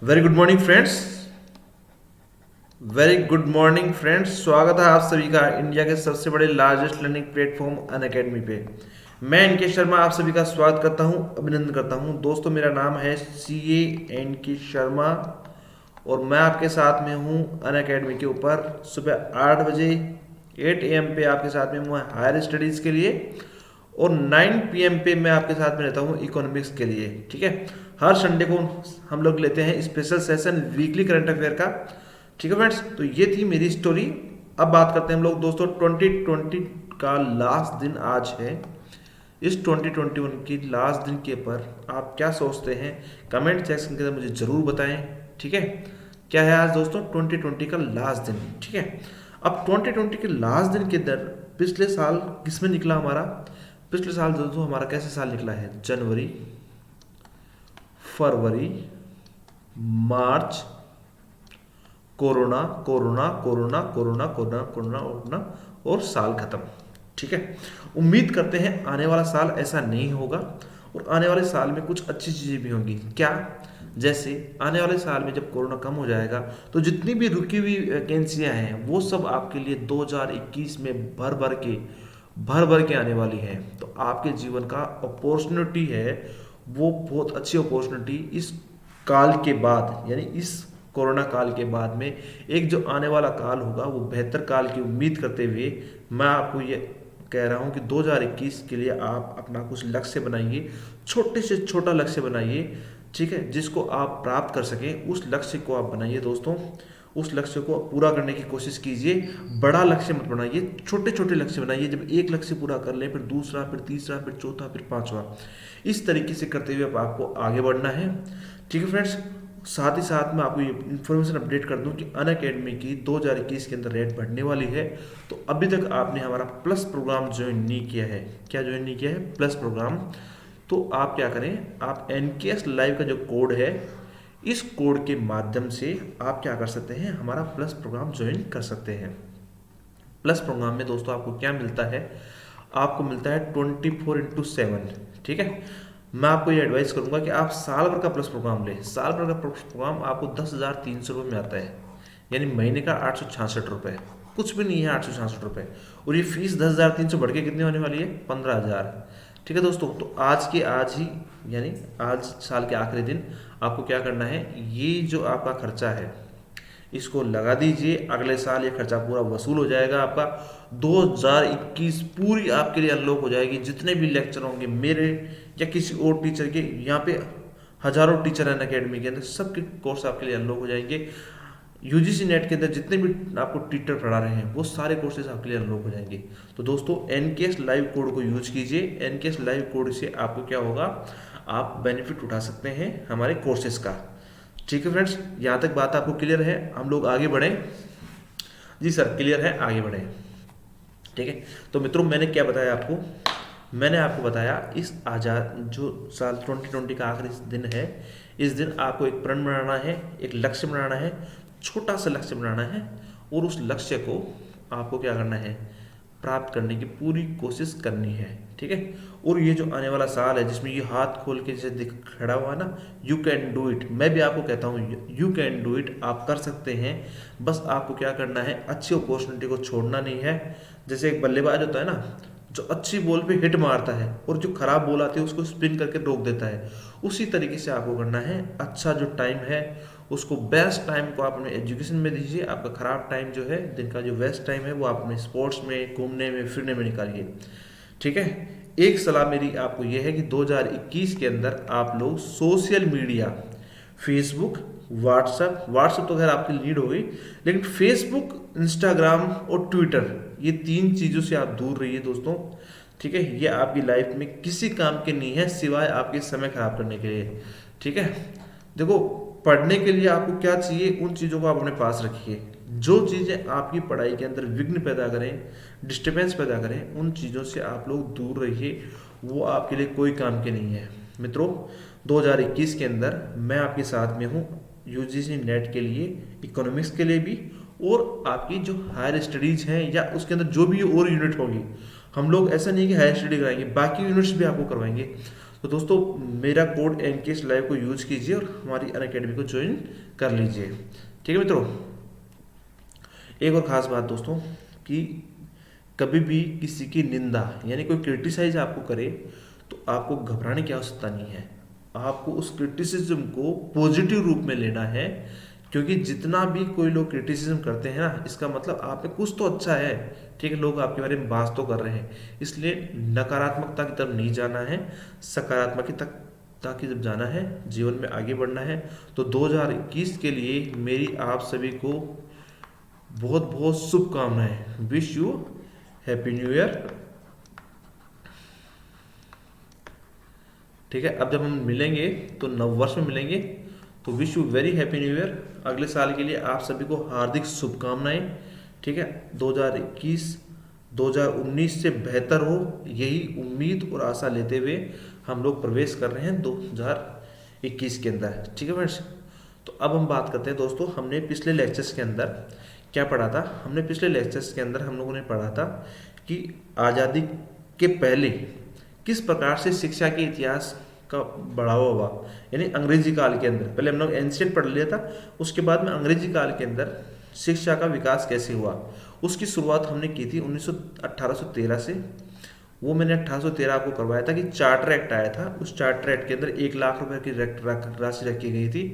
Very good morning friends. Very good morning friends, स्वागत है आप सभी का इंडिया के सबसे बड़े लार्जेस्ट लर्निंग प्लेटफॉर्म अनअकैडमी पे। मैं एनके शर्मा आप सभी का स्वागत करता हूं, अभिनंदन करता हूं। दोस्तों, मेरा नाम है CA NK शर्मा और मैं आपके साथ में हूं अनअकैडमी के ऊपर सुबह 8 बजे 8 AM पे आपके साथ में हूँ हायर स्टडीज़ के लिए और 9 PM पे मैं आपके साथ में रहता हूँ इकोनॉमिक्स के लिए। ठीक है, हर संडे को हम लोग लेते हैं special session weekly current affair का। ठीक है फ्रेंड्स, तो ये थी मेरी स्टोरी। अब बात करते हैं हम लोग दोस्तों 2020 का लास्ट दिन आज है। इस 2021 की लास्ट दिन के ऊपर आप क्या सोचते हैं, कमेंट सेक्शन के अंदर मुझे ज़रूर बताएं। ठीक है, क्या है आज दोस्तों 2020 का लास्ट दिन। ठीक है, अब 2020 के लास्ट दिन के अंदर पिछले साल किसमें निकला हमारा, पिछले साल दोस्तों हमारा कैसे साल निकला है, जनवरी, फरवरी, मार्च, corona corona corona corona corona corona corona और साल खत्म। ठीक है, उम्मीद करते हैं आने वाला साल ऐसा नहीं होगा और आने वाले साल में कुछ अच्छी चीज़ें भी होंगी। क्या, जैसे आने वाले साल में जब कोरोना कम हो जाएगा तो जितनी भी रुकी हुई वैकेंसियाँ हैं वो सब आपके लिए 2021 में भर भर के आने वाली है। तो आपके जीवन का अपॉर्चुनिटी है वो बहुत अच्छी अपॉर्चुनिटी इस काल के बाद, यानी इस कोरोना काल के बाद में एक जो आने वाला काल होगा वो बेहतर काल की उम्मीद करते हुए मैं आपको ये कह रहा हूँ कि 2021 के लिए आप अपना कुछ लक्ष्य बनाइए, छोटे से छोटा लक्ष्य बनाइए। ठीक है, जिसको आप प्राप्त कर सकें उस लक्ष्य को आप बनाइए दोस्तों। उस लक्ष्य को पूरा करने की कोशिश कीजिए, बड़ा लक्ष्य मत बनाइए, छोटे छोटे लक्ष्य बनाइए। जब एक लक्ष्य पूरा कर लें फिर दूसरा, फिर तीसरा, फिर चौथा, फिर पांचवा, इस तरीके से करते हुए आपको आगे बढ़ना है। ठीक है फ्रेंड्स, साथ ही साथ मैं आपको ये इन्फॉर्मेशन अपडेट कर दूं कि अनअकैडमी की 2021 के अंदर रेट बढ़ने वाली है। तो अभी तक आपने हमारा प्लस प्रोग्राम ज्वाइन नहीं किया है, क्या ज्वाइन नहीं किया है, प्लस प्रोग्राम, तो आप क्या करें, आप NKS लाइव का जो कोड है इस कोड के माध्यम से आप क्या कर सकते हैं, हमारा प्लस प्रोग्राम ज्वाइन कर सकते हैं। प्लस प्रोग्राम में दोस्तों आपको क्या मिलता है, आपको मिलता है 24/7। ठीक है, मैं आपको ये एडवाइस करूंगा कि आप साल भर का प्लस प्रोग्राम लें। साल भर का प्लस प्रोग्राम आपको 10,300 रुपये में आता है, यानी महीने का 866 रुपये, कुछ भी नहीं है 866 रुपये। और ये फीस 10,300 बढ़ के कितनी होने वाली है, 15,000। ठीक है दोस्तों, तो आज के आज ही, यानी आज साल के आखिरी दिन आपको क्या करना है, ये जो आपका खर्चा है इसको लगा दीजिए। अगले साल ये खर्चा पूरा वसूल हो जाएगा आपका। 2021 पूरी आपके लिए अनलॉक हो जाएगी। जितने भी लेक्चर होंगे मेरे या किसी और टीचर के, यहाँ पे हजारों टीचर हैं अकेडमी के अंदर, सबके कोर्स आपके लिए अनलॉक हो जाएंगे। UGC नेट के अंदर जितने भी आपको टीचर पढ़ा रहे हैं वो सारे कोर्सेज आपके लिए अनलॉक हो जाएंगे। तो दोस्तों NKS लाइव कोड को यूज कीजिए। NKS लाइव कोड से आपको क्या होगा, आप बेनिफिट उठा सकते हैं हमारे कोर्सेज का। ठीक है फ्रेंड्स, यहाँ तक बात आपको क्लियर है, हम लोग आगे बढ़ें। जी सर, क्लियर है, आगे बढ़ें। ठीक है, तो मित्रों मैंने क्या बताया आपको, मैंने आपको बताया इस आज़ाद जो साल 2020 का आखिरी दिन है, इस दिन आपको एक प्रण बनाना है, एक लक्ष्य बनाना है, छोटा सा लक्ष्य बनाना है और उस लक्ष्य को आपको क्या करना है, प्राप्त करने की पूरी कोशिश करनी है। ठीक है, और ये जो आने वाला साल है जिसमें ये हाथ खोल के जैसे दिख खड़ा हुआ है ना, यू कैन डू इट, मैं भी आपको कहता हूँ यू कैन डू इट, आप कर सकते हैं। बस आपको क्या करना है, अच्छी अपॉर्चुनिटी को छोड़ना नहीं है। जैसे एक बल्लेबाज होता है ना, जो अच्छी बॉल पे हिट मारता है और जो खराब बॉल आती है उसको स्पिन करके रोक देता है, उसी तरीके से आपको करना है। अच्छा जो टाइम है उसको, बेस्ट टाइम को आप अपने एजुकेशन में दीजिए। आपका खराब टाइम जो है, दिन का जो बेस्ट टाइम है वो आप अपने स्पोर्ट्स में, घूमने में, फिरने में निकालिए। ठीक है, एक सलाह मेरी आपको यह है कि 2021 के अंदर आप लोग सोशल मीडिया, फेसबुक, व्हाट्सएप तो खैर आपकी लीड हो गई, लेकिन फेसबुक, इंस्टाग्राम और ट्विटर, ये 3 चीज़ों से आप दूर रहिए दोस्तों। ठीक है, ये आपकी लाइफ में किसी काम के नहीं है सिवाय आपके समय खराब करने के लिए। ठीक है, देखो पढ़ने के लिए आपको क्या चाहिए, उन चीज़ों को आप अपने पास रखिए। जो चीज़ें आपकी पढ़ाई के अंदर विघ्न पैदा करें, डिस्टर्बेंस पैदा करें, उन चीज़ों से आप लोग दूर रहिए, वो आपके लिए कोई काम के नहीं है। मित्रों 2021 के अंदर मैं आपके साथ में हूँ, UGC नेट के लिए, इकोनॉमिक्स के लिए भी, और आपकी जो हायर स्टडीज़ हैं या उसके अंदर जो भी और यूनिट होगी, हम लोग ऐसा नहीं कि हायर स्टडी कराएंगे, बाकी यूनिट्स भी आपको करवाएंगे। तो दोस्तों मेरा कोड एनकेएस लाइव को यूज कीजिए और हमारी अनअकैडमी को ज्वाइन कर लीजिए। ठीक है मित्रों, एक और ख़ास बात दोस्तों कि कभी भी किसी की निंदा यानी कोई क्रिटिसाइज आपको करे तो आपको घबराने की आवश्यकता नहीं है। आपको उस क्रिटिसिज्म को पॉजिटिव रूप में लेना है, क्योंकि जितना भी कोई लोग क्रिटिसिज्म करते हैं ना, इसका मतलब आप में कुछ तो अच्छा है। ठीक है, लोग आपके बारे में बात तो कर रहे हैं, इसलिए नकारात्मकता की तरफ नहीं जाना है, सकारात्मकता की जब जाना है, जीवन में आगे बढ़ना है। तो 2021 के लिए मेरी आप सभी को बहुत बहुत शुभकामनाएं। Wish you happy new year. ठीक है, अब जब हम मिलेंगे तो नव वर्ष में मिलेंगे, तो wish you very happy new year. अगले साल के लिए आप सभी को हार्दिक शुभकामनाएं। ठीक है, 2021 2019 से बेहतर हो, यही उम्मीद और आशा लेते हुए हम लोग प्रवेश कर रहे हैं 2021 के अंदर। ठीक है फ्रेंड्स, तो अब हम बात करते हैं दोस्तों, हमने पिछले लेक्चर्स के अंदर क्या पढ़ा था। हमने पिछले लेक्चर्स के अंदर हम लोगों ने पढ़ा था कि आज़ादी के पहले किस प्रकार से शिक्षा के इतिहास का बढ़ावा हुआ, यानी अंग्रेजी काल के अंदर। पहले हम लोग एंशिएंट पढ़ लिया था, उसके बाद में अंग्रेजी काल के अंदर शिक्षा का विकास कैसे हुआ, उसकी शुरुआत हमने की थी 1813 से। वो मैंने 1813 आपको करवाया था कि चार्टर एक्ट आया था। उस चार्टर एक्ट के अंदर 1 लाख रुपए की राशि रखी गई थी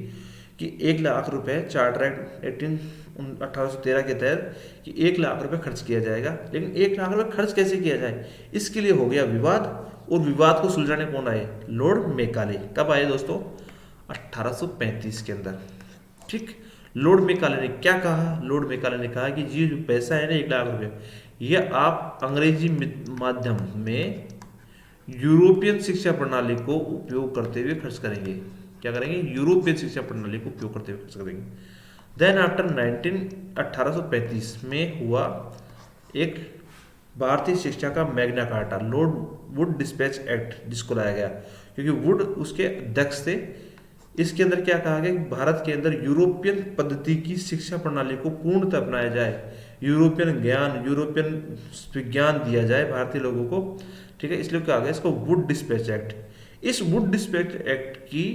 कि 1 लाख रुपए चार्टर एक्ट 1813 के तहत कि 1 लाख रुपए खर्च किया जाएगा। लेकिन 1 लाख रुपए खर्च कैसे किया जाए, इसके लिए हो गया विवाद, और विवाद को सुलझाने कौन आए, लॉर्ड मेकाले। कब आए दोस्तों, 1835 के अंदर। ठीक, लॉर्ड मेकाले ने क्या कहा, लॉर्ड मेकाले ने कहा कि ये जो पैसा है ना 1 लाख रुपए, ये आप अंग्रेजी माध्यम में यूरोपियन शिक्षा प्रणाली को उपयोग करते हुए खर्च करेंगे। क्या करेंगे, यूरोपियन शिक्षा प्रणाली को उपयोग करते हुए खर्च करेंगे। देन आफ्टर 1835 में हुआ एक भारतीय शिक्षा का Magna carta, Lord Wood dispatch act, जिसको लाया गया क्योंकि वुड उसके अध्यक्ष थे। इसके अंदर क्या कहा गया कि भारत के अंदर यूरोपियन पद्धति की शिक्षा प्रणाली को पूर्णतः अपनाया जाए, यूरोपियन ज्ञान, यूरोपियन विज्ञान दिया जाए भारतीय लोगों को। ठीक है, इसलिए क्या आ गया इसको वुड डिस्पैच एक्ट। इस वुड डिस्पैच एक्ट की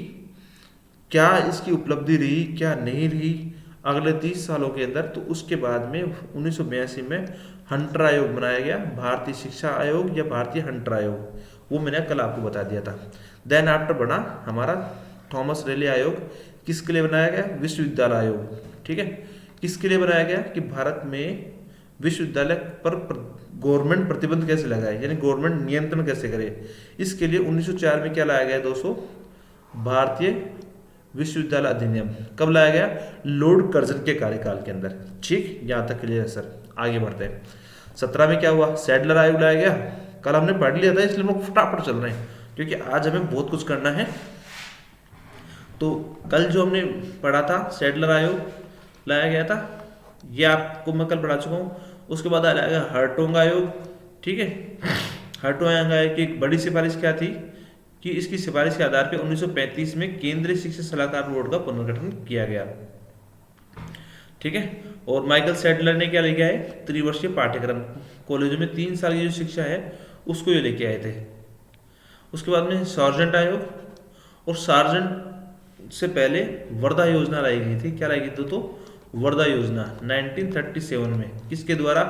क्या इसकी उपलब्धि रही, क्या नहीं रही अगले 30 सालों के अंदर, तो उसके बाद में 1982 में हंटर आयोग बनाया गया, भारतीय शिक्षा आयोग या भारतीय हंटर आयोग, वो मैंने कल आपको बता दिया था। देन आफ्टर बना हमारा थॉमस रेले आयोग। किसके लिए बनाया गया, विश्वविद्यालय आयोग। ठीक है, किसके लिए बनाया गया कि भारत में विश्वविद्यालय पर गवर्नमेंट प्रतिबंध कैसे लगाए, यानी गवर्नमेंट नियंत्रण कैसे करे। इसके लिए 1904 में क्या लाया गया दोस्तों, भारतीय विश्वविद्यालय अधिनियम। कब लाया गया, लॉर्ड कर्जन के कार्यकाल के अंदर। ठीक, यहां तक क्लियर है सर, आगे बढ़ते हैं। 17 में क्या हुआ, सैडलर आयोग लाया गया। कल हमने पढ़ लिया था, इसलिए हम लोग फटाफट चल रहे हैं क्योंकि आज हमें बहुत कुछ करना है। तो कल जो हमने पढ़ा था सैडलर आयोग लाया गया था, ये आपको मैं कल पढ़ा चुका हूँ। उसके बाद आया गया हर्टोंग आयोग। ठीक है, हर्टोंग आयोग की एक बड़ी सिफारिश क्या थी कि इसकी सिफारिश के आधार पर 1935 में केंद्रीय शिक्षा सलाहकार बोर्ड का पुनर्गठन किया गया। ठीक है, और माइकल सैडलर ने क्या लेके आए, त्रिवर्षीय पाठ्यक्रम, कॉलेजों में 3 साल की जो शिक्षा है उसको ये लेके आए थे। उसके बाद में सार्जेंट आयोग, और सार्जेंट से पहले वर्धा योजना लाई गई थी। क्या लाई गई थी, तो वर्धा योजना 1937 में, किसके द्वारा,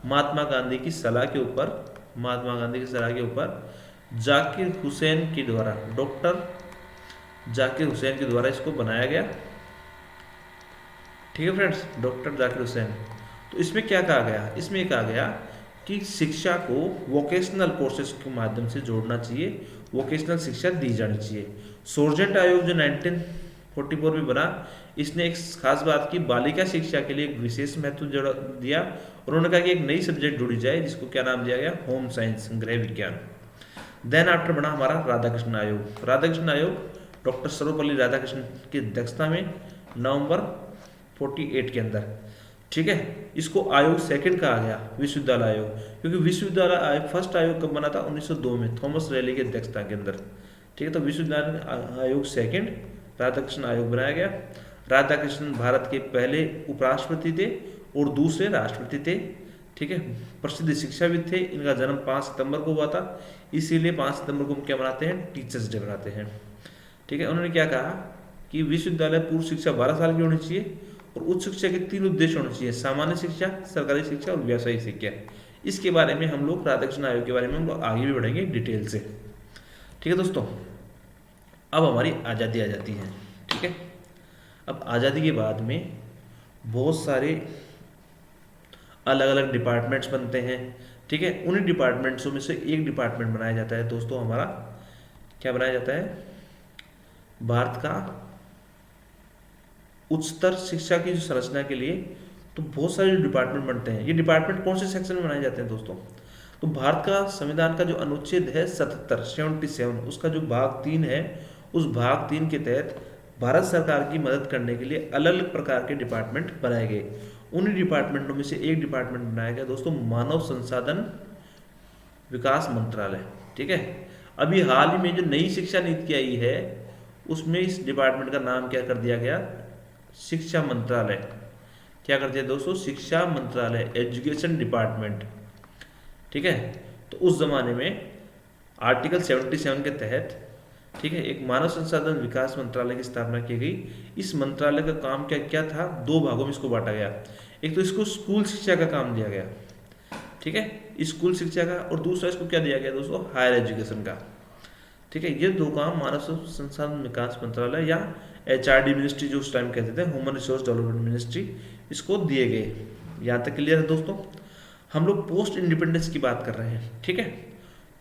महात्मा गांधी की सलाह के ऊपर, महात्मा गांधी की सलाह के ऊपर जाकिर हुसैन के द्वारा, डॉक्टर जाकिर हुसैन के द्वारा इसको बनाया गया। ठीक है फ्रेंड्स, डॉक्टर जाकिर हुसैन। तो इसमें क्या कहा गया, इसमें कहा गया कि शिक्षा को वोकेशनल कोर्सेज के माध्यम से जोड़ना चाहिए, वोकेशनल शिक्षा दी जानी चाहिए। सार्जेंट आयोग जो 1944 में बना, इसने एक खास बात की, बालिका शिक्षा के लिए एक विशेष महत्व दिया, और उन्होंने कहा कि एक नई सब्जेक्ट जोड़ी जाए जिसको क्या नाम दिया गया, होम साइंस, गृह विज्ञान। देन आफ्टर बना हमारा राधाकृष्ण आयोग। राधाकृष्ण आयोग डॉक्टर सर्वपल्ली राधाकृष्ण की अध्यक्षता में नवंबर 48 के अंदर। ठीक है, इसको आयोग सेकंड कहा गया, विश्वविद्यालय आयोग, क्योंकि विश्वविद्यालय आयोग फर्स्ट आयोग कब बना था, 1902 में, थॉमस रेले की अध्यक्षता के अंदर। ठीक है, तो विश्वविद्यालय आयोग सेकंड, राधाकृष्ण आयोग बनाया गया। राधाकृष्ण भारत के पहले उपराष्ट्रपति थे और दूसरे राष्ट्रपति थे। ठीक है, प्रसिद्ध शिक्षाविद थे। इनका जन्म 5 सितंबर को हुआ था, इसीलिए 5 सितंबर को हम क्या मनाते हैं, टीचर्स डे मनाते हैं। ठीक है, उन्होंने क्या कहा कि विश्वविद्यालय पूर्व शिक्षा 12 साल की होनी चाहिए और उच्च शिक्षा के 3 उद्देश्य होने चाहिए, सामान्य शिक्षा, सरकारी शिक्षा और व्यावसायिक शिक्षा। इसके बारे में हम लोग राधाकृष्ण आयोग के बारे में हम लोग आगे भी बढ़ेंगे डिटेल से। ठीक है दोस्तों, अब हमारी आज़ादी आ जाती है। ठीक है, अब आज़ादी के बाद में बहुत सारे अलग अलग डिपार्टमेंट्स बनते हैं। ठीक है, उन्हीं डिपार्टमेंट्सों में से एक डिपार्टमेंट बनाया जाता है दोस्तों हमारा, क्या बनाया जाता है, भारत का उच्चतर शिक्षा की जो संरचना के लिए तो बहुत सारे डिपार्टमेंट बनते हैं। ये डिपार्टमेंट कौन से सेक्शन में बनाए जाते हैं दोस्तों, तो भारत का संविधान का जो अनुच्छेद है 77 उसका जो भाग 3 है, उस भाग 3 के तहत भारत सरकार की मदद करने के लिए अलग अलग प्रकार के डिपार्टमेंट बनाए गए। उन्हीं डिपार्टमेंटों में से एक डिपार्टमेंट बनाया गया दोस्तों मानव संसाधन विकास मंत्रालय। ठीक है, अभी हाल ही में जो नई शिक्षा नीति आई है उसमें इस डिपार्टमेंट का नाम क्या कर दिया गया, शिक्षा मंत्रालय। क्या कर दिया दोस्तों, शिक्षा मंत्रालय, एजुकेशन डिपार्टमेंट। ठीक है, तो उस जमाने में आर्टिकल 77 के तहत, ठीक है, एक मानव संसाधन विकास मंत्रालय की स्थापना की गई। इस मंत्रालय का काम क्या क्या था, 2 भागों में इसको बांटा गया। एक तो इसको स्कूल शिक्षा का काम दिया गया, ठीक है, स्कूल शिक्षा का, और दूसरा इसको क्या दिया गया दोस्तों, हायर एजुकेशन का। ठीक है, ये 2 काम मानव संसाधन विकास मंत्रालय या HRD मिनिस्ट्री जो उस टाइम कहते थे, ह्यूमन रिसोर्स डेवलपमेंट मिनिस्ट्री, इसको दिए गए। यहाँ तक क्लियर है दोस्तों। हम लोग पोस्ट इंडिपेंडेंस की बात कर रहे हैं। ठीक है,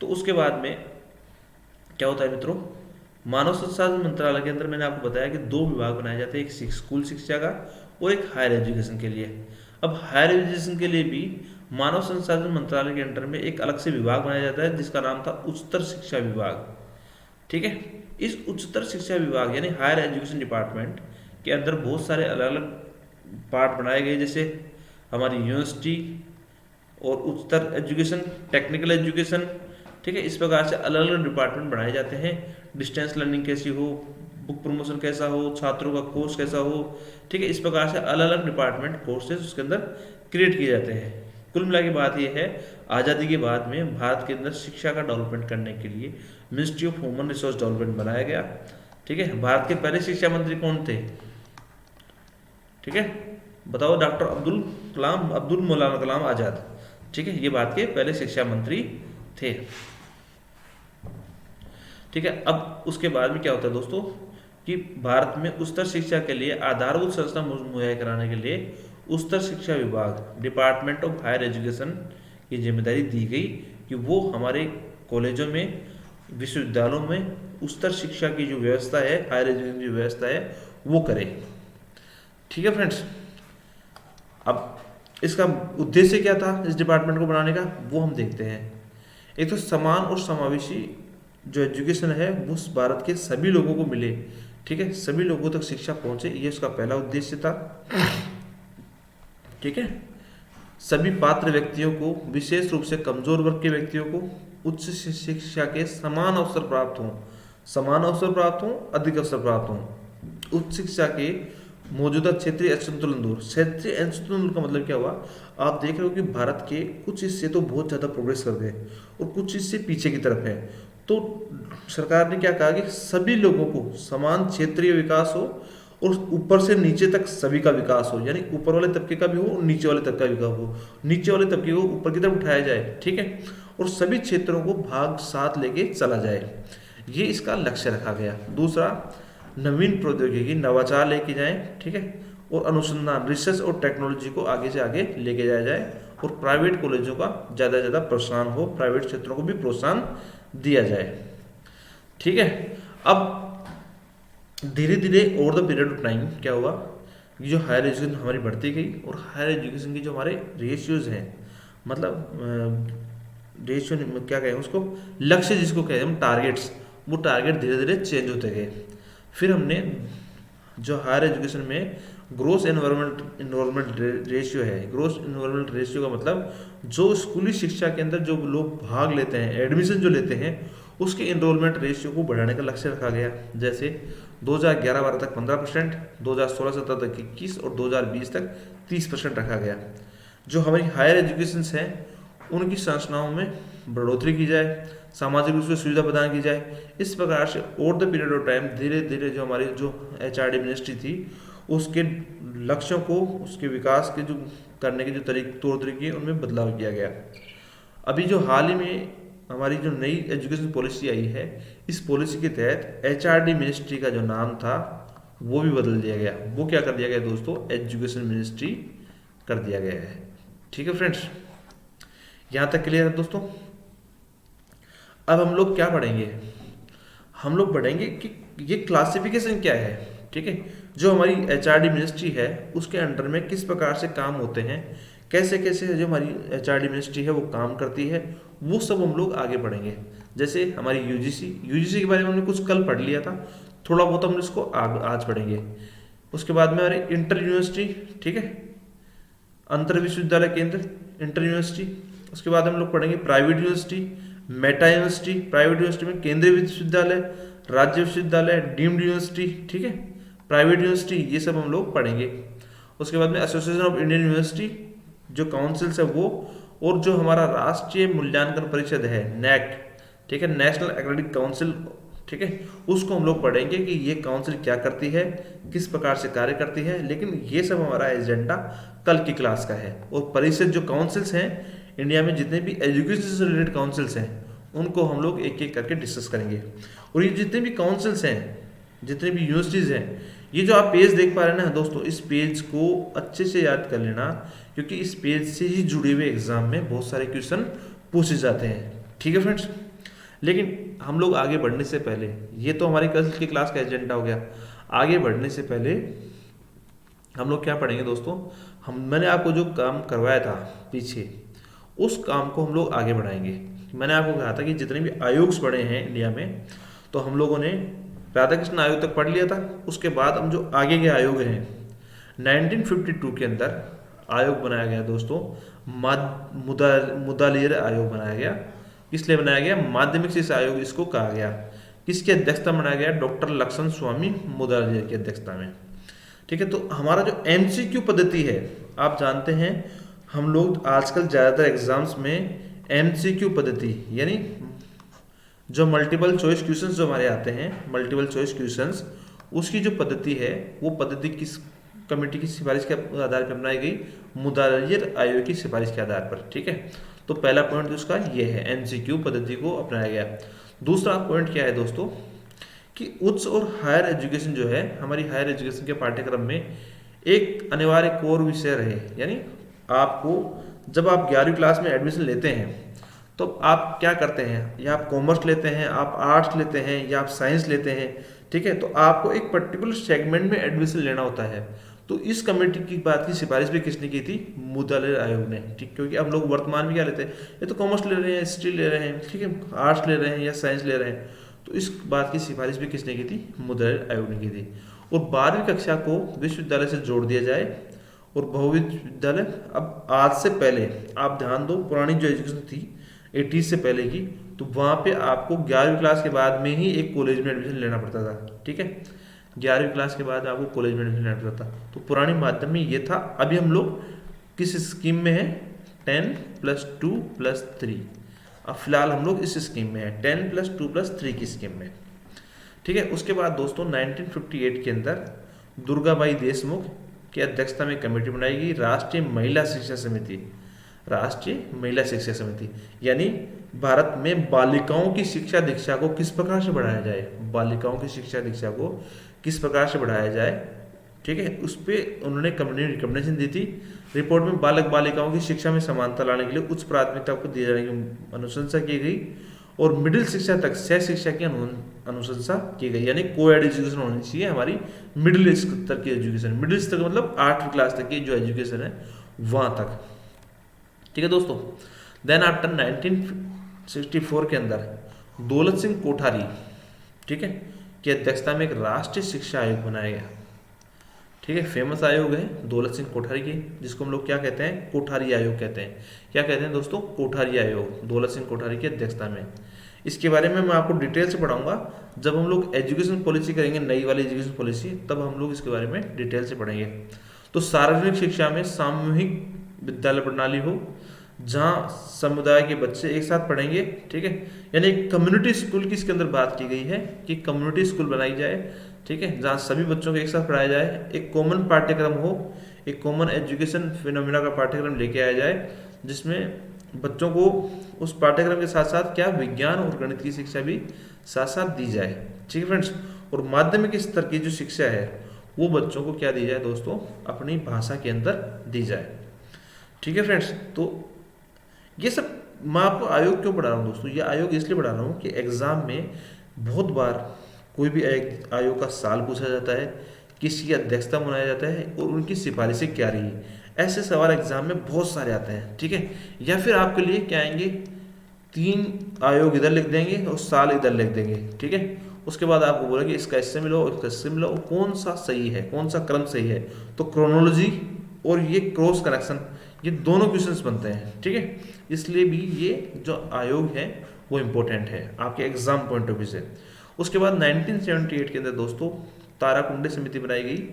तो उसके बाद में क्या होता है मित्रों, मानव संसाधन मंत्रालय के अंदर मैंने आपको बताया कि 2 विभाग बनाए जाते हैं, एक स्कूल शिक्षा का और एक हायर एजुकेशन के लिए। अब हायर एजुकेशन के लिए भी मानव संसाधन मंत्रालय के अंडर में एक अलग से विभाग बनाया जाता है जिसका नाम था उच्चतर शिक्षा विभाग। ठीक है, इस उच्चतर शिक्षा विभाग यानी हायर एजुकेशन डिपार्टमेंट के अंदर बहुत सारे अलग अलग पार्ट बनाए गए, जैसे हमारी यूनिवर्सिटी और उच्चतर एजुकेशन, टेक्निकल एजुकेशन। ठीक है, इस प्रकार से अलग अलग डिपार्टमेंट बनाए जाते हैं। डिस्टेंस लर्निंग कैसी हो, बुक प्रमोशन कैसा हो, छात्रों का कोर्स कैसा हो। ठीक है, इस प्रकार से अलग अलग डिपार्टमेंट कोर्सेज उसके अंदर क्रिएट किए जाते हैं। कुल मिला की बात यह है, आज़ादी के बाद में भारत के अंदर शिक्षा का डेवलपमेंट करने के लिए ministry of human resource development बनाया गया। ठीक है, भारत के पहले शिक्षा मंत्री कौन थे, ठीक है, बताओ, डॉक्टर अब्दुल मौलाना कलाम आज़ाद। ठीक है, ये भारत के पहले शिक्षा मंत्री थे। ठीक है, अब उसके बाद में क्या होता है दोस्तों कि भारत में उच्चतर शिक्षा के लिए आधारभूत संरचना मुहैया कराने के लिए उच्चतर शिक्षा विभाग, डिपार्टमेंट ऑफ हायर एजुकेशन की जिम्मेदारी दी गई कि वो हमारे कॉलेजों में, विश्वविद्यालयों में उच्चतर शिक्षा की जो व्यवस्था है, हायर एजुकेशन की व्यवस्था है, वो करे। ठीक है फ्रेंड्स, अब इसका उद्देश्य क्या था इस डिपार्टमेंट को बनाने का, वो हम देखते हैं। एक तो समान और समावेशी जो एजुकेशन है वो भारत के सभी लोगों को मिले। ठीक है, सभी लोगों तक शिक्षा पहुंचे, ये उसका पहला उद्देश्य था। ठीक है, सभी पात्र व्यक्तियों को, विशेष रूप से कमजोर वर्ग के व्यक्तियों को उच्च शिक्षा के समान अवसर प्राप्त हों, अधिक अवसर प्राप्त हों। उच्च शिक्षा के मौजूदा क्षेत्रीय असंतुलन दूर। क्षेत्रीय असंतुलन दूर का मतलब क्या हुआ, आप देख रहे हो कि भारत के कुछ हिस्से तो बहुत ज़्यादा प्रोग्रेस कर गए और कुछ हिस्से पीछे की तरफ है। तो सरकार ने क्या कहा कि सभी लोगों को समान क्षेत्रीय विकास हो और ऊपर से नीचे तक सभी का विकास हो, यानी ऊपर वाले तबके का भी हो और नीचे वाले तबके का भी हो, नीचे वाले तबके को ऊपर की तरफ उठाया जाए। ठीक है, और सभी क्षेत्रों को भाग साथ लेके चला जाए, ये इसका लक्ष्य रखा गया। दूसरा, नवीन प्रौद्योगिकी, नवाचार लेके जाएं। ठीक है, और अनुसंधान, रिसर्च और टेक्नोलॉजी को आगे से आगे लेके जाया जाए और प्राइवेट कॉलेजों का ज़्यादा से ज़्यादा प्रोत्साहन हो, प्राइवेट क्षेत्रों को भी प्रोत्साहन दिया जाए। ठीक है, अब धीरे धीरे over the period of time क्या हुआ, ये जो हायर एजुकेशन हमारी बढ़ती गई और हायर एजुकेशन की जो हमारे रेशियोज हैं, मतलब रेशियो क्या कहें उसको, लक्ष्य जिसको कहें हम, टारगेट्स, वो टारगेट धीरे धीरे चेंज होते गए। फिर हमने जो हायर एजुकेशन में ग्रोस इन्वॉल्वमेंट रेशियो है, ग्रोस इन्वॉल्वमेंट रेशियो का मतलब जो स्कूली शिक्षा के अंदर जो लोग भाग लेते हैं, एडमिशन जो लेते हैं, उसके इनरोलमेंट रेशियो को बढ़ाने का लक्ष्य रखा गया। जैसे 2011-12 तक 15%, 2016-17 तक 21 और 2020 तक 30% रखा गया। जो हमारी हायर एजुकेशन है उनकी संरचनाओं में बढ़ोतरी की जाए, सामाजिक रूप से सुविधा प्रदान की जाए। इस प्रकार से over the period of time धीरे धीरे जो हमारी जो HRD मिनिस्ट्री थी उसके लक्ष्यों को, उसके विकास के जो करने के जो तौर तरीके उनमें बदलाव किया गया। अभी जो हाल ही में हमारी जो नई एजुकेशन पॉलिसी आई है, इस पॉलिसी के तहत HRD मिनिस्ट्री का जो नाम था वो भी बदल दिया गया। वो क्या कर दिया गया दोस्तों, एजुकेशन मिनिस्ट्री कर दिया गया है। ठीक है फ्रेंड्स, यहाँ तक क्लियर है दोस्तों। अब हम लोग क्या पढ़ेंगे, हम लोग पढ़ेंगे कि ये क्लासिफिकेशन क्या है। ठीक है, जो हमारी HRD मिनिस्ट्री है उसके अंडर में किस प्रकार से काम होते हैं, कैसे कैसे जो हमारी HRD मिनिस्ट्री है वो काम करती है, वो सब हम लोग आगे पढ़ेंगे। जैसे हमारी यूजीसी के बारे में हमने कुछ कल पढ़ लिया था, थोड़ा बहुत हम इसको आज पढ़ेंगे। उसके बाद में हमारी इंटर यूनिवर्सिटी, ठीक है, अंतर विश्वविद्यालय केंद्र, इंटर यूनिवर्सिटी। उसके बाद हम लोग पढ़ेंगे private university, Meta university, private university में केंद्रीय विश्वविद्यालय, राज्य विश्वविद्यालय, डीम्ड यूनिवर्सिटी, ठीक है, प्राइवेट यूनिवर्सिटी, ये सब हम लोग पढ़ेंगे। उसके बाद में एसोसिएशन ऑफ इंडियन यूनिवर्सिटी जो काउंसिल्स है वो, और जो हमारा राष्ट्रीय मूल्यांकन परिषद है NAAC, ठीक है, नेशनल एकेडमिक काउंसिल, ठीक है, उसको हम लोग पढ़ेंगे कि ये काउंसिल क्या करती है, किस प्रकार से कार्य करती है। लेकिन ये सब हमारा एजेंडा कल की क्लास का है। और परिषद जो काउंसिल्स हैं इंडिया में, जितने भी एजुकेशन से रिलेटेड काउंसिल्स हैं उनको हम लोग एक एक करके डिस्कस करेंगे। और ये जितने भी काउंसिल्स हैं, जितने भी यूनिवर्सिटीज़ हैं, ये जो आप पेज देख पा रहे हैं ना दोस्तों, इस पेज को अच्छे से याद कर लेना, क्योंकि इस पेज से ही जुड़े हुए एग्जाम में बहुत सारे क्वेश्चन पूछे जाते हैं। ठीक है फ्रेंड्स, लेकिन हम लोग आगे बढ़ने से पहले, ये तो हमारी कल की क्लास का एजेंडा हो गया। आगे बढ़ने से पहले हम लोग क्या पढ़ेंगे दोस्तों, मैंने आपको जो काम करवाया था पीछे, उस काम को हम लोग आगे बढ़ाएंगे। मैंने आपको कहा था कि जितने भी आयोग पढ़े हैं इंडिया में, तो हम लोगों ने राधा कृष्ण आयोग तक पढ़ लिया था। उसके बाद हम जो आगे के आयोग हैं, 1952 के अंदर आयोग बनाया गया दोस्तों, मुदालियर आयोग बनाया गया। इसलिए बनाया गया, माध्यमिक शिक्षा आयोग इसको कहा गया। किसकी अध्यक्षता में बनाया गया, डॉक्टर लक्ष्मण स्वामी मुदालियर की अध्यक्षता में। ठीक है, तो हमारा जो MCQ पद्धति है, आप जानते हैं हम लोग आजकल ज़्यादातर एग्जाम्स में MCQ पद्धति, यानी जो मल्टीपल चॉइस क्वेश्चंस जो हमारे आते हैं, मल्टीपल चॉइस क्वेश्चंस, उसकी जो पद्धति है वो पद्धति किस कमेटी की सिफारिश के आधार पर बनाई गई, मुदालियर आयोग की सिफारिश के आधार पर। ठीक है, तो पहला पॉइंट उसका ये है, MCQ पद्धति को अपनाया गया। दूसरा पॉइंट क्या है दोस्तों, कि उच्च और हायर एजुकेशन जो है, हमारी हायर एजुकेशन के पाठ्यक्रम में एक अनिवार्य कोर विषय रहे। यानी आपको जब आप 11वीं क्लास में एडमिशन लेते हैं तो आप क्या करते हैं, या आप कॉमर्स लेते हैं, आप आर्ट्स लेते हैं, या आप साइंस लेते हैं, ठीक है, तो आपको एक पर्टिकुलर सेगमेंट में एडमिशन लेना होता है। तो इस कमेटी की बात की सिफारिश भी किसने की थी, मुदालियर आयोग ने। ठीक, क्योंकि हम लोग वर्तमान में क्या लेते हैं, ये तो कॉमर्स ले रहे हैं, हिस्ट्री ले रहे हैं, ठीक है, आर्ट्स ले रहे हैं या साइंस ले रहे हैं, तो इस बात की सिफारिश भी किसने की थी, मुदालियर आयोग ने की थी। और 12वीं कक्षा को विश्वविद्यालय से जोड़ दिया जाए, और बहुविद्यालय, अब आज से पहले आप ध्यान दो, पुरानी जो एजुकेशन थी 80 से पहले की, तो वहाँ पे आपको 11वीं क्लास के बाद में ही एक कॉलेज में एडमिशन लेना पड़ता था। ठीक है, 11वीं क्लास के बाद आपको कॉलेज में एडमिशन लेना पड़ता था। तो पुरानी माध्यम में ये था। अभी हम लोग किस स्कीम में है, 10+2+3। अब फिलहाल हम लोग इस स्कीम में है, 10+2+3 की स्कीम में। ठीक है, उसके बाद दोस्तों 1958 के अंदर दुर्गाबाई देशमुख की अध्यक्षता में कमेटी बनाई गई, राष्ट्रीय महिला शिक्षा समिति, राष्ट्रीय महिला शिक्षा समिति। यानी भारत में बालिकाओं की शिक्षा दीक्षा को किस प्रकार से बढ़ाया जाए, बालिकाओं की शिक्षा दीक्षा को किस प्रकार से बढ़ाया जाए, ठीक है, उस पर उन्होंने रिकमेंडेशन दी थी। रिपोर्ट में बालक बालिकाओं की शिक्षा में समानता लाने के लिए उच्च प्राथमिकता को दिए जाने की अनुशंसा की गई, और मिडिल शिक्षा तक सह शिक्षा की अनुशंसा की गई। यानी को-एड एजुकेशन होनी चाहिए हमारी, मिडिल स्तर की एजुकेशन, मिडिल स्तर मतलब 8वीं क्लास तक की जो एजुकेशन है वहाँ तक। ठीक है दोस्तों, देन आफ्टर 1964 के अंदर दौलत सिंह कोठारी, ठीक है, की अध्यक्षता में एक राष्ट्रीय शिक्षा आयोग बनाया गया। ठीक है, फेमस आयोग है दौलत सिंह कोठारी की, जिसको हम लोग क्या कहते हैं, कोठारी आयोग कहते हैं। क्या कहते हैं दोस्तों, कोठारी आयोग, दौलत सिंह कोठारी की अध्यक्षता में। इसके बारे में मैं आपको डिटेल से पढ़ाऊंगा जब हम लोग एजुकेशन पॉलिसी करेंगे, नई वाली एजुकेशन पॉलिसी, तब हम लोग इसके बारे में डिटेल से पढ़ेंगे। तो सार्वजनिक शिक्षा में सामूहिक विद्यालय प्रणाली हो, जहाँ समुदाय के बच्चे एक साथ पढ़ेंगे, ठीक है। यानी एक कम्युनिटी स्कूल की इसके अंदर बात की गई है कि कम्युनिटी स्कूल बनाई जाए, ठीक है, जहाँ सभी बच्चों को एक साथ पढ़ाया जाए, एक कॉमन पाठ्यक्रम हो, एक कॉमन एजुकेशन फिनोमिना का पाठ्यक्रम लेके आया जाए, जिसमें बच्चों को उस पाठ्यक्रम के साथ साथ क्या विज्ञान और गणित की शिक्षा भी साथ साथ दी जाए, ठीक है फ्रेंड्स। और माध्यमिक स्तर की जो शिक्षा है वो बच्चों को क्या दी जाए दोस्तों, अपनी भाषा के अंदर दी जाए, ठीक है फ्रेंड्स। तो ये सब मैं आपको आयोग क्यों पढ़ा रहा हूँ दोस्तों, ये आयोग इसलिए पढ़ा रहा हूँ कि एग्जाम में बहुत बार कोई भी आयोग का साल पूछा जाता है, किसी की अध्यक्षता बनाया जाता है और उनकी सिफारिशें क्या रही, ऐसे सवाल एग्जाम में बहुत सारे आते हैं, ठीक है। या फिर आपके लिए क्या आएंगे, 3 आयोग इधर लिख देंगे और साल इधर लिख देंगे, ठीक है। उसके बाद आपको बोलेंगे इसका इससे मिलो, इसका इससे मिलो, कौन सा सही है, कौन सा क्रम सही है। तो क्रोनोलॉजी और ये क्रॉस कनेक्शन, ये दोनों क्वेश्चंस बनते हैं, ठीक है। इसलिए भी ये जो आयोग है वो इम्पोर्टेंट है आपके एग्जाम पॉइंट ऑफ व्यू से। उसके बाद 1978 के अंदर दोस्तों ताराकुंडे समिति बनाई गई,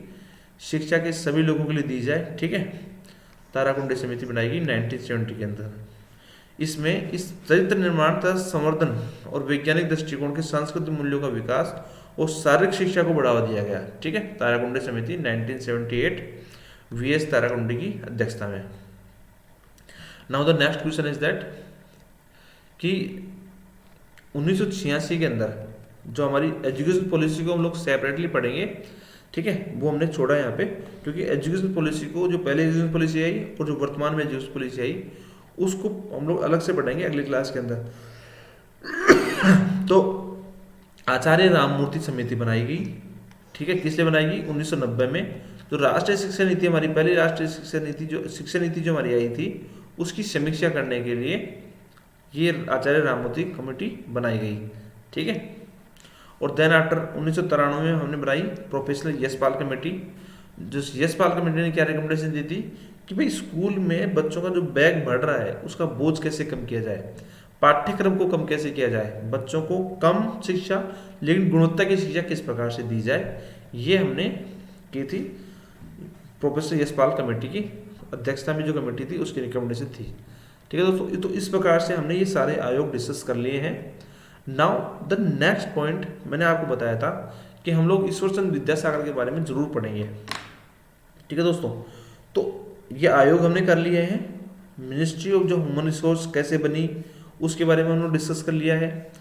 शिक्षा के सभी लोगों के लिए दी जाए, ठीक है। ताराकुंडे समिति बनाई गई 1970 के अंदर। इसमें इस चरित्र निर्माण तथा संवर्धन और वैज्ञानिक दृष्टिकोण के सांस्कृतिक मूल्यों का विकास और शारीरिक शिक्षा को बढ़ावा दिया गया, ठीक है। ताराकुंडे समिति 1978 वीएस ताराकुंडे की अध्यक्षता में। Now the next question is that कि 1986 के अंदर जो हमारी एजुकेशन पॉलिसी को हम लोग सेपरेटली पढ़ेंगे, ठीक है, वो हमने छोड़ा यहाँ पे, क्योंकि एजुकेशन पॉलिसी को जो पहले एजुकेशन पॉलिसी आई और जो वर्तमान में एजुकेशन पॉलिसी आई उसको हम लोग अलग से पढ़ेंगे अगली क्लास के अंदर। तो आचार्य राममूर्ति समिति बनाई गई, ठीक है, किसने बनाई गई, 1990 में। जो राष्ट्रीय शिक्षा नीति हमारी पहली राष्ट्रीय शिक्षा नीति जो हमारी आई थी उसकी समीक्षा करने के लिए ये आचार्य राममूर्ति कमेटी बनाई गई, ठीक है। और देन आफ्टर 1993 में हमने बनाई प्रोफेसर यशपाल कमेटी। जो यशपाल कमेटी ने क्या रिकमेंडेशन दी थी कि भाई स्कूल में बच्चों का जो बैग बढ़ रहा है उसका बोझ कैसे कम किया जाए, पाठ्यक्रम को कम कैसे किया जाए, बच्चों को कम शिक्षा लेकिन गुणवत्ता की शिक्षा किस प्रकार से दी जाए, ये हमने की थी प्रोफेसर यशपाल कमेटी की अध्यक्षता में जो कमेटी थी उसकी रिकमेंडेशन थी, ठीक है दोस्तों। तो इस प्रकार से हमने ये सारे आयोग डिस्कस कर लिए हैं। नाउ द नेक्स्ट पॉइंट मैंने आपको बताया था कि हम लोग ईश्वरचंद्र विद्यासागर के बारे में जरूर पढ़ेंगे, ठीक है दोस्तों। तो ये आयोग हमने कर लिए हैं, मिनिस्ट्री ऑफ जो ह्यूमन रिसोर्स कैसे बनी उसके बारे में हम लोग डिस्कस कर लिया है।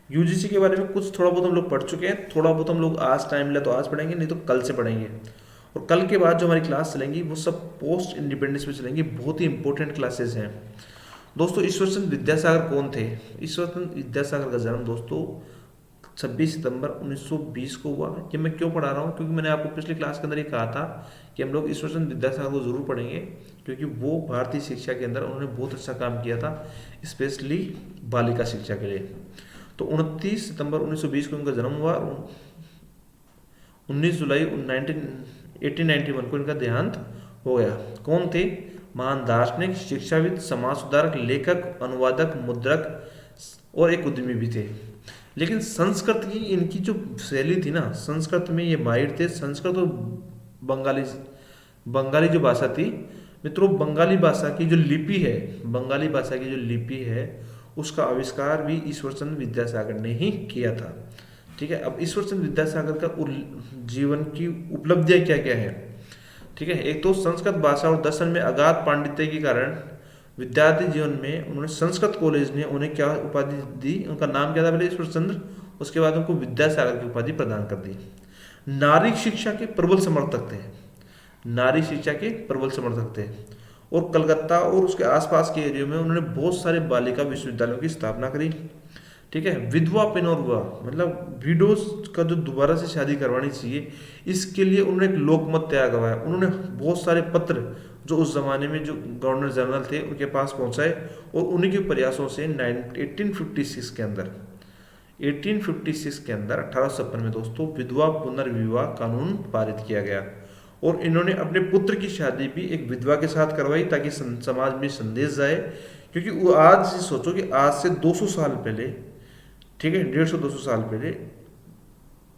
यूजीसी के बारे में कुछ थोड़ा बहुत हम लोग पढ़ चुके हैं, थोड़ा बहुत हम लोग आज टाइम मिला तो आज पढ़ेंगे, नहीं तो कल से पढ़ेंगे। और कल के बाद जो हमारी क्लास चलेंगी वो सब पोस्ट इंडिपेंडेंस में चलेंगी, बहुत ही इंपॉर्टेंट क्लासेस हैं दोस्तों। ईश्वरचंद्र विद्यासागर कौन थे? ईश्वरचंद्र विद्यासागर का जन्म दोस्तों 26 सितंबर 1920 को हुआ। ये मैं क्यों पढ़ा रहा हूँ, क्योंकि मैंने आपको पिछली क्लास के अंदर ये कहा था कि हम लोग ईश्वरचंद्र विद्यासागर को जरूर पढ़ेंगे, क्योंकि वो भारतीय शिक्षा के अंदर उन्होंने बहुत अच्छा काम किया था, स्पेशली बालिका शिक्षा के लिए। तो 29 सितंबर 1920 को उनका जन्म हुआ, 19 जुलाई 1891 को इनका देहांत हो गया। कौन थे? महान दार्शनिक, शिक्षाविद, समाज सुधारक, लेखक, अनुवादक, मुद्रक और एक उद्यमी भी थे। लेकिन संस्कृत की इनकी जो शैली थी ना, संस्कृत में ये माहिर थे। संस्कृत और बंगाली जो भाषा थी मित्रों, बंगाली भाषा की जो लिपि है, बंगाली भाषा की जो लिपि है उसका आविष्कार भी ईश्वरचंद्र विद्यासागर ने ही किया था, ठीक है। अब ईश्वरचंद्र विद्यासागर का जीवन की उपलब्धियां क्या क्या है, ठीक है। एक तो संस्कृत भाषा और दर्शन में अगाध पांडित्य के कारण विद्यार्थी जीवन में उन्होंने संस्कृत कॉलेज ने उन्हें क्या उपाधि दी, उनका नाम क्या था पहले? ईश्वरचंद्र। उसके बाद उनको विद्यासागर की उपाधि प्रदान कर दी। नारी शिक्षा के प्रबल समर्थक थे, नारी शिक्षा के प्रबल समर्थक थे। और कलकत्ता और उसके आसपास के एरिया में उन्होंने बहुत सारे बालिका विश्वविद्यालयों की स्थापना करी, ठीक है। विधवा पेनोरवा मतलब विडोज का जो दोबारा से शादी करवानी चाहिए, इसके लिए उन्होंने एक लोकमत तैयार करवाया। उन्होंने बहुत सारे पत्र जो उस जमाने में जो गवर्नर जनरल थे उनके पास पहुंचाए, और उन्हीं के प्रयासों से 1856 के अंदर 1856 में दोस्तों विधवा पुनर्विवाह कानून पारित किया गया। और इन्होंने अपने पुत्र की शादी भी एक विधवा के साथ करवाई ताकि समाज में संदेश जाए। क्योंकि वो आज सोचो कि आज से 200 साल पहले, ठीक है, 150-200 साल पहले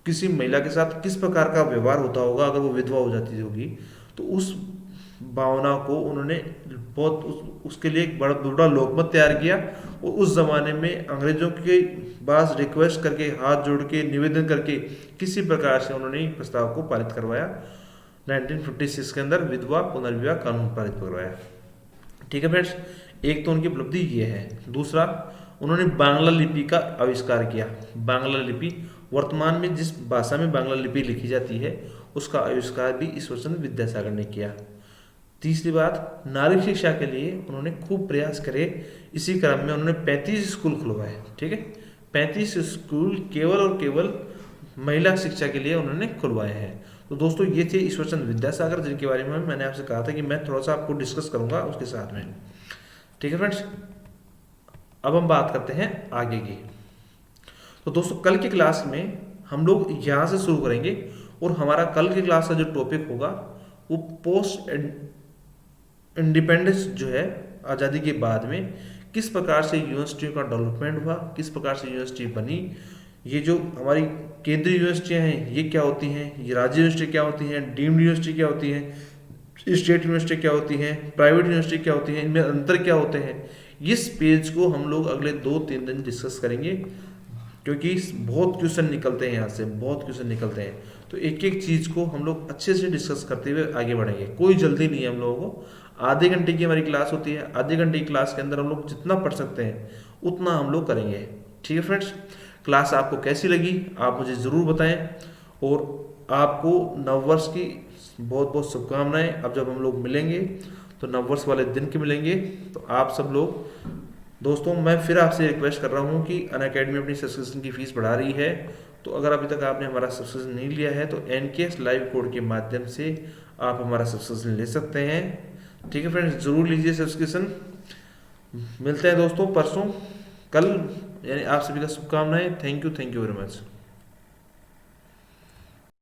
किसी महिला के साथ किस प्रकार का व्यवहार होता होगा अगर वो विधवा हो जाती होगी। तो उस भावना को उन्होंने बहुत उसके लिए एक बड़ा बड़ा लोकमत तैयार किया। और उस ज़माने में अंग्रेजों के पास रिक्वेस्ट करके, हाथ जोड़ के, निवेदन करके किसी प्रकार से उन्होंने प्रस्ताव को पारित करवाया। 1956 के अंदर विधवा पुनर्विवाह कानून पारित करवाया। ठीक है फ्रेंड्स, एक तो उनकी उपलब्धि ये है। दूसरा, उन्होंने बांग्ला लिपि का आविष्कार किया। बांग्ला लिपि, वर्तमान में जिस भाषा में बांग्ला लिपि लिखी जाती है, उसका आविष्कार भी ईश्वरचंद्र विद्यासागर ने किया। तीसरी बात, नारी शिक्षा के लिए उन्होंने खूब प्रयास करे। इसी क्रम में उन्होंने 35 स्कूल खुलवाए। ठीक है, 35 स्कूल केवल और केवल महिला शिक्षा के लिए उन्होंने खुलवाए हैं। तो दोस्तों, ये थे ईश्वरचंद्र विद्यासागर, जिनके बारे में मैंने आपसे कहा था कि मैं थोड़ा सा आपको डिस्कस करूंगा उसके साथ में। ठीक है फ्रेंड्स, अब हम बात करते हैं आगे की। तो दोस्तों, कल की क्लास में हम लोग यहाँ से शुरू करेंगे और हमारा कल की क्लास का जो टॉपिक होगा वो पोस्ट इंडिपेंडेंस जो है, आज़ादी के बाद में किस प्रकार से यूनिवर्सिटियों का डेवलपमेंट हुआ, किस प्रकार से यूनिवर्सिटी बनी, ये जो हमारी केंद्रीय यूनिवर्सिटियाँ हैं ये क्या होती हैं, ये राज्य यूनिवर्सिटी क्या होती हैं, डीम्ड यूनिवर्सिटी क्या होती हैं, स्टेट यूनिवर्सिटी क्या होती हैं, प्राइवेट यूनिवर्सिटी क्या होती हैं, इनमें अंतर क्या होते हैं, इस पेज को हम लोग अगले 2-3 दिन डिस्कस करेंगे। क्योंकि बहुत क्वेश्चन निकलते हैं यहाँ से, बहुत क्वेश्चन निकलते हैं। तो एक एक चीज़ को हम लोग अच्छे से डिस्कस करते हुए आगे बढ़ेंगे। कोई जल्दी नहीं है हम लोगों को। आधे घंटे की हमारी क्लास होती है। आधे घंटे की क्लास के अंदर हम लोग जितना पढ़ सकते हैं उतना हम लोग करेंगे। ठीक है फ्रेंड्स, क्लास आपको कैसी लगी आप मुझे ज़रूर बताएं। और आपको नववर्ष की बहुत बहुत शुभकामनाएं। अब जब हम लोग मिलेंगे तो नववर्ष वाले दिन के मिलेंगे। तो आप सब लोग दोस्तों, मैं फिर आपसे रिक्वेस्ट कर रहा हूँ कि अनअकैडमी अपनी सब्सक्रिप्शन की फ़ीस बढ़ा रही है। तो अगर अभी तक आपने हमारा सब्सक्रिप्शन नहीं लिया है तो NKS लाइव कोड के माध्यम से आप हमारा सब्सक्रिप्शन ले सकते हैं। ठीक है फ्रेंड्स, ज़रूर लीजिए सब्सक्रिप्शन। मिलते हैं दोस्तों परसों, कल, यानी आप सभी का शुभकामनाएं। Thank you very much.